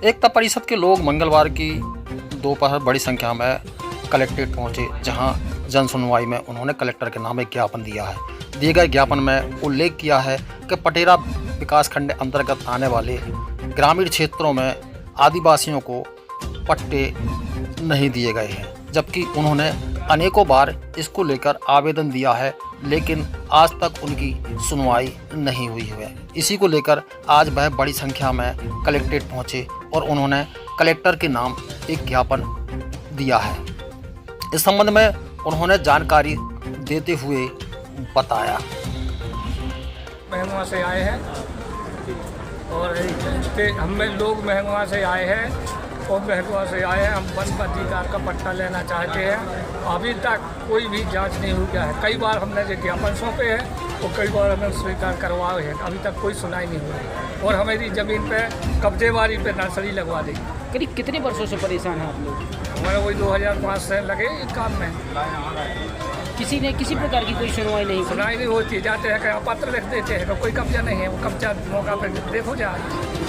एकता परिषद के लोग मंगलवार की दोपहर बड़ी संख्या में कलेक्ट्रेट पहुंचे, जहां जन सुनवाई में उन्होंने कलेक्टर के नाम एक ज्ञापन दिया है। दिए गए ज्ञापन में उल्लेख किया है कि पटेरा विकासखंड अंतर्गत आने वाले ग्रामीण क्षेत्रों में आदिवासियों को पट्टे नहीं दिए गए हैं, जबकि उन्होंने अनेकों बार इसको लेकर आवेदन दिया है, लेकिन आज तक उनकी सुनवाई नहीं हुई है। इसी को लेकर आज वह बड़ी संख्या में कलेक्ट्रेट पहुंचे और उन्होंने कलेक्टर के नाम एक ज्ञापन दिया है। इस संबंध में उन्होंने जानकारी देते हुए बताया। महंगवा से आए हैं और हम लोग महंगवा से आए हैं और महंगवा से आए हैं। हम वन अधिकार का पट्टा लेना चाहते हैं। अभी तक कोई भी जांच नहीं हुई है। कई बार हमने जो ज्ञापन सौंपे हैं और कई बार हमें स्वीकार करवाए हैं, अभी तक कोई सुनाई नहीं हुई और हमारी ज़मीन पे कब्जेवारी पे नर्सरी लगवा दी। करीब कितने वर्षों से परेशान हैं आप लोग? हमारे वही 2005 से लगे इस काम में। किसी ने किसी प्रकार की कोई सुनवाई नहीं की? सुनाई नहीं होती। जाते हैं कहीं पत्र लिख देते हैं, कोई कब्जा नहीं है। वो कब्जा मौका पर देखो जा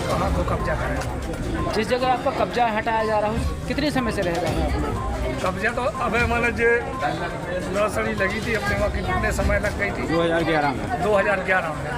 कहाँ को कब्जा करें। जिस जगह आपका कब्जा हटाया जा रहा है, कितने समय से रह रहे हैं आप लोग? कब्जा तो अब हमारा जो नर्सरी लगी थी अपने वहाँ कितने समय लग गई थी? 2011 में।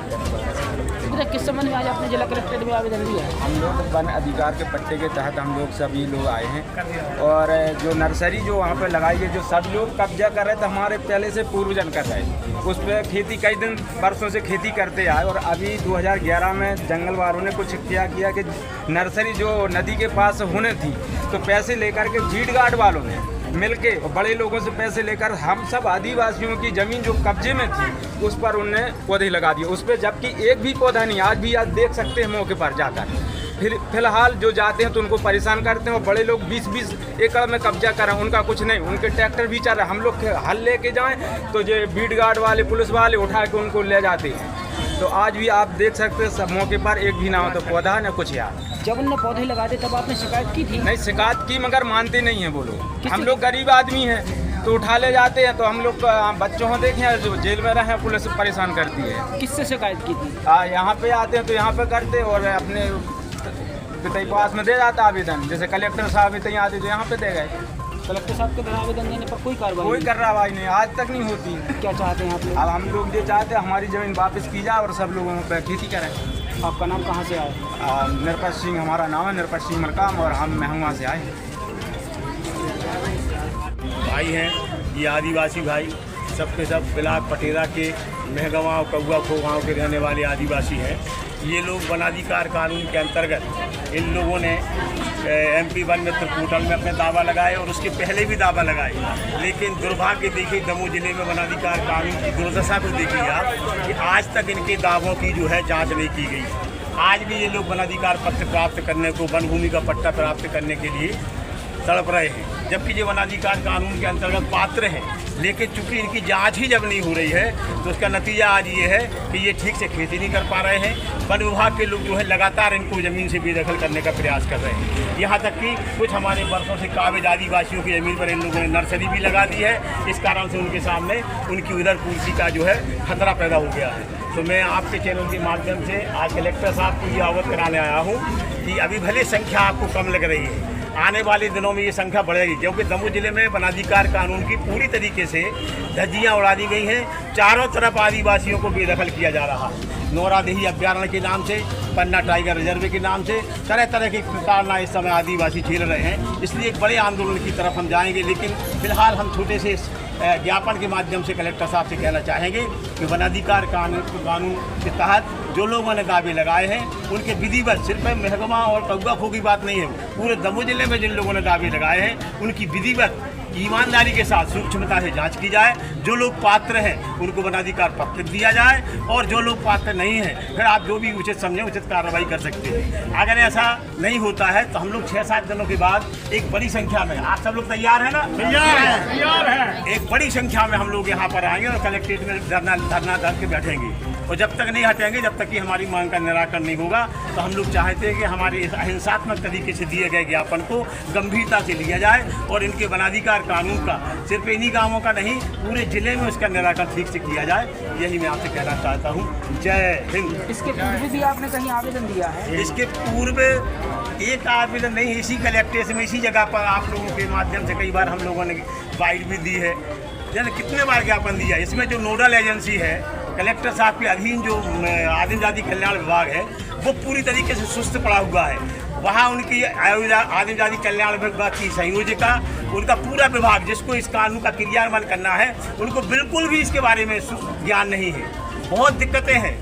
किस संबंध में आज आपने जिला कलेक्ट्रेट में आवेदन दिया है? हम लोग वन अधिकार के पट्टे के तहत हम लोग सभी लोग आए हैं और जो नर्सरी जो वहाँ पे लगाई है, जो सब लोग कब्जा कर रहे थे, हमारे पहले से पूर्वजन कर रहे हैं। उस पर खेती कई दिन वर्षों से खेती करते आए और अभी 2011 में जंगल वालों ने कुछ किया कि नर्सरी जो नदी के पास होने थी, तो पैसे लेकर के भीड़ गार्ड वालों ने मिलके और बड़े लोगों से पैसे लेकर हम सब आदिवासियों की ज़मीन जो कब्जे में थी उस पर उनने पौधे लगा दिए। उस पर जबकि एक भी पौधा नहीं, आज भी आज देख सकते हैं मौके पर जाकर। फिलहाल जो जाते हैं तो उनको परेशान करते हैं और बड़े लोग 20-20 एकड़ में कब्जा कर रहे हैं, उनका कुछ नहीं। उनके ट्रैक्टर भी चल रहे हैं। हम लोग हल लेके जाएँ तो जो भीड़ गार्ड वाले पुलिस वाले उठा के उनको ले जाते हैं। तो आज भी आप देख सकते हैं सब मौके पर एक भी ना हो तो पौधा न कुछ यार। जब उन्होंने पौधे लगाए थे तब आपने शिकायत की थी? नहीं, शिकायत की मगर मानते नहीं है वो लोग। हम लोग गरीब आदमी हैं तो उठा ले जाते हैं, तो हम लोग बच्चों को देखें जो जेल में रहे पुलिस परेशान करती है। किससे शिकायत की थी? यहाँ पे आते हैं तो यहाँ पे करते और अपने पास में दे जाता आवेदन। जैसे कलेक्टर साहब भी यहाँ आते तो यहाँ पे दे गए। कलेक्टर साहब के द्वारा आवेदन देने पर कोई कार्रवाई नहीं आज तक नहीं होती। क्या चाहते हैं आप लोग? अब हम लोग ये चाहते हैं हमारी ज़मीन वापस की जाए और सब लोगों पर खेती करें। आपका नाम कहाँ से आया? निरपत सिंह हमारा नाम है, निरपत सिंह मरकाम, और हम महंगवा से आए हैं। भाई हैं ये आदिवासी भाई, सब के सब ब्लाक पटेरा के महगवा कौआ खो गाँव के रहने वाले आदिवासी हैं। ये लोग वनाधिकार कानून के अंतर्गत इन लोगों ने MP वन मित्र पोर्टल में अपने दावा लगाए और उसके पहले भी दावा लगाए, लेकिन दुर्भाग्य देखिए दमोह जिले में वनाधिकार कानून की दुर्दशा को देखिए आप कि आज तक इनके दावों की जो है जांच नहीं की गई। आज भी ये लोग वनाधिकार पत्र प्राप्त करने को, वन भूमि का पट्टा प्राप्त करने के लिए तड़प रहे हैं, जबकि ये वनाधिकार कानून के अंतर्गत पात्र हैं। लेकिन चूंकि इनकी जांच ही जब नहीं हो रही है तो उसका नतीजा आज ये है कि ये ठीक से खेती नहीं कर पा रहे हैं। वन विभाग के लोग जो है लगातार इनको ज़मीन से बेदखल करने का प्रयास कर रहे हैं। यहाँ तक कि कुछ हमारे वर्षों से काबिज आदिवासियों की ज़मीन पर इन लोगों ने नर्सरी भी लगा दी है। इस कारण से उनके सामने उनकी उधर कुर्सी का जो है खतरा पैदा हो गया है। तो मैं आपके चैनल के माध्यम से आज कलेक्टर साहब को ये अवगत कराने आया हूँ कि अभी भले संख्या आपको कम लग रही है, आने वाले दिनों में ये संख्या बढ़ेगी, क्योंकि दमोह जिले में वनाधिकार कानून की पूरी तरीके से धज्जियाँ उड़ा दी गई हैं। चारों तरफ आदिवासियों को बेदखल किया जा रहा है। नौरादेही अभ्यारण्य के नाम से, पन्ना टाइगर रिजर्व के नाम से तरह तरह की प्रताड़ना इस समय आदिवासी झेल रहे हैं। इसलिए एक बड़े आंदोलन की तरफ हम जाएंगे, लेकिन फिलहाल हम छोटे से ज्ञापन के माध्यम से कलेक्टर साहब से कहना चाहेंगे कि वनाधिकार कानून के तहत जो लोगों ने दावे लगाए हैं उनके विधिवत, सिर्फ महगमा और कौआ खो की बात नहीं है, पूरे दमोह जिले में जिन लोगों ने दावे लगाए हैं उनकी विधिवत ईमानदारी के साथ सूक्ष्मता से जांच की जाए। जो लोग पात्र हैं उनको वनाधिकार पत्र दिया जाए और जो लोग पात्र नहीं हैं फिर आप जो भी उचित समझें उचित कार्रवाई कर सकते हैं। अगर ऐसा नहीं होता है तो हम लोग 6-7 दिनों के बाद एक बड़ी संख्या में, आप सब लोग तैयार हैं ना? तैयार हैं। एक बड़ी संख्या में हम लोग यहाँ पर आएंगे और कलेक्ट्रेट में धरना धर के बैठेंगे और जब तक नहीं हटेंगे, जब तक कि हमारी मांग का निराकरण नहीं होगा, तो हम लोग चाहते हैं कि हमारे इस अहिंसात्मक तरीके से दिए गए ज्ञापन को गंभीरता से लिया जाए और इनके वनाधिकार कानून का सिर्फ इन्हीं गाँवों का नहीं, पूरे जिले में उसका निराकरण ठीक से किया जाए, यही मैं आपसे कहना चाहता हूँ। जय हिंद। इसके पूर्व भी आपने कहीं आवेदन दिया है? इसके पूर्व एक आवेदन नहीं, इसी कलेक्ट्रेट में इसी जगह पर आप लोगों के माध्यम से कई बार हम लोगों ने बाइट भी दी है, जैसे कितने बार ज्ञापन दिया। इसमें जो नोडल एजेंसी है कलेक्टर साहब के अधीन जो आदिम जाति कल्याण विभाग है वो पूरी तरीके से सुस्त पड़ा हुआ है। वहाँ उनकी आदिम जाति कल्याण विभाग की संयोजिका, उनका पूरा विभाग जिसको इस कानून का क्रियान्वयन करना है, उनको बिल्कुल भी इसके बारे में ज्ञान नहीं है। बहुत दिक्कतें हैं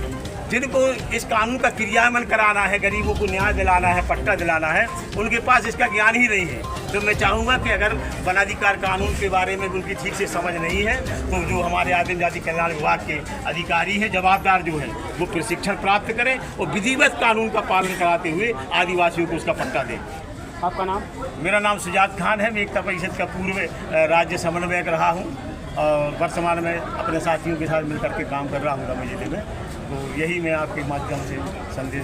जिनको इस कानून का क्रियान्वयन कराना है, गरीबों को न्याय दिलाना है, पट्टा दिलाना है, उनके पास इसका ज्ञान ही नहीं है। तो मैं चाहूँगा कि अगर वनाधिकार कानून के बारे में उनकी ठीक से समझ नहीं है तो जो हमारे आदिम जाति कल्याण विभाग के अधिकारी हैं, जवाबदार जो हैं, वो प्रशिक्षण प्राप्त करें और विधिवत कानून का पालन कराते हुए आदिवासियों को उसका पट्टा दें। आपका नाम? मेरा नाम सुजात खान है। मैं एकता परिषद का पूर्व राज्य समन्वयक रहा हूँ और वर्तमान में अपने साथियों के साथ मिलकर के काम कर रहा हूँ रमई जिले में। तो यही मैं आपके माध्यम से संदेश